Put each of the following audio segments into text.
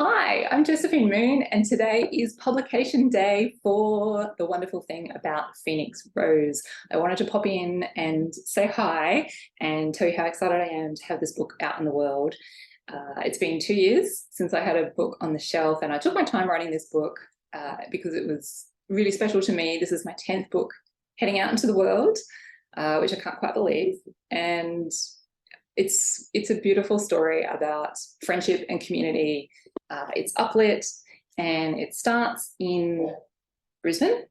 Hi, I'm Josephine Moon, and today is publication day for The Wonderful Thing About Phoenix Rose. I wanted to pop in and say hi and tell you how excited I am to have this book out in the world. It's been 2 years since I had a book on the shelf, and I took my time writing this book because it was really special to me. This is my 10th book heading out into the world, which I can't quite believe. And it's a beautiful story about friendship and community. It's uplit, and it starts in Brisbane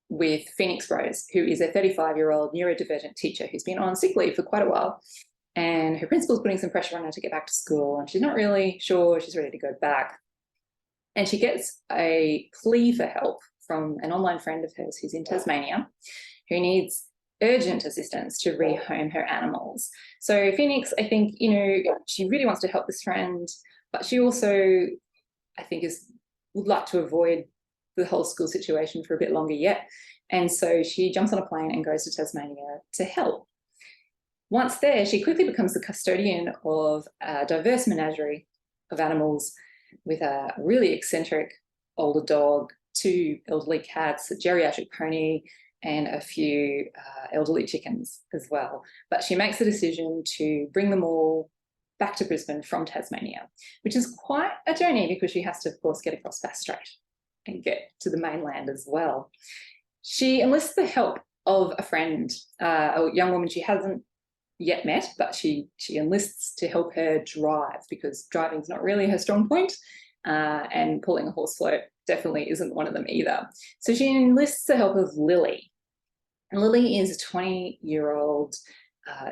with Phoenix Rose, who is a 35-year-old neurodivergent teacher who's been on sick leave for quite a while. And her principal's putting some pressure on her to get back to school, and she's not really sure she's ready to go back. And she gets a plea for help from an online friend of hers who's in Tasmania, who needs urgent assistance to rehome her animals. So Phoenix, I think, she really wants to help this friend, but she also, I think, would like to avoid the whole school situation for a bit longer yet. And so she jumps on a plane and goes to Tasmania to help. Once there, she quickly becomes the custodian of a diverse menagerie of animals with a really eccentric older dog, 2 elderly cats, a geriatric pony, and a few elderly chickens as well. But she makes the decision to bring them all back to Brisbane from Tasmania, which is quite a journey because she has to, of course, get across Bass Strait and get to the mainland as well. She enlists the help of a friend, a young woman she hasn't yet met, but she enlists to help her drive because driving is not really her strong point, and pulling a horse float definitely isn't one of them either. So she enlists the help of Lily. And Lily is a 20-year-old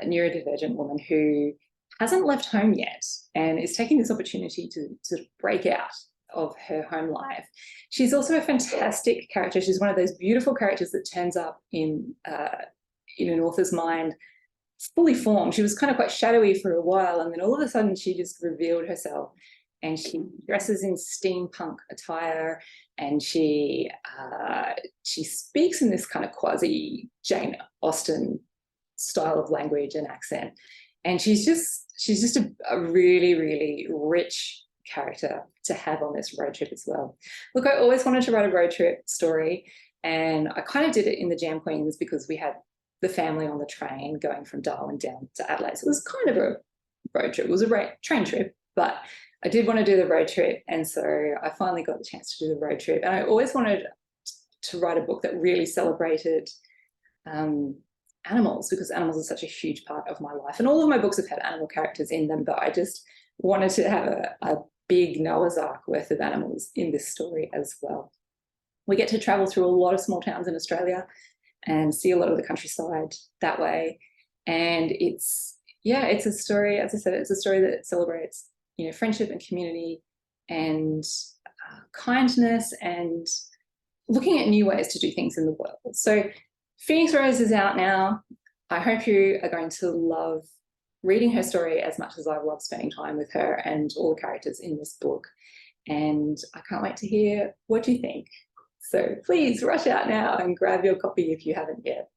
neurodivergent woman who hasn't left home yet and is taking this opportunity to break out of her home life. She's also a fantastic character. She's one of those beautiful characters that turns up in an author's mind fully formed. She was kind of quite shadowy for a while, and then all of a sudden she just revealed herself, and she dresses in steampunk attire, and she speaks in this kind of quasi Jane Austen style of language and accent. And she's just a really, really rich character to have on this road trip as well. Look, I always wanted to write a road trip story, and I kind of did it in the Jam Queens because we had the family on the train going from Darwin down to Adelaide. So it was kind of a road trip. It was a train trip, but I did want to do the road trip, and so I finally got the chance to do the road trip. And I always wanted to write a book that really celebrated animals, because animals are such a huge part of my life. And all of my books have had animal characters in them, but I just wanted to have a big Noah's Ark worth of animals in this story as well. We get to travel through a lot of small towns in Australia and see a lot of the countryside that way. And it's a story, as I said, it's a story that celebrates friendship and community and kindness and looking at new ways to do things in the world. So Phoenix Rose is out now. I hope you are going to love reading her story as much as I've loved spending time with her and all the characters in this book. And I can't wait to hear what you think. So please rush out now and grab your copy if you haven't yet.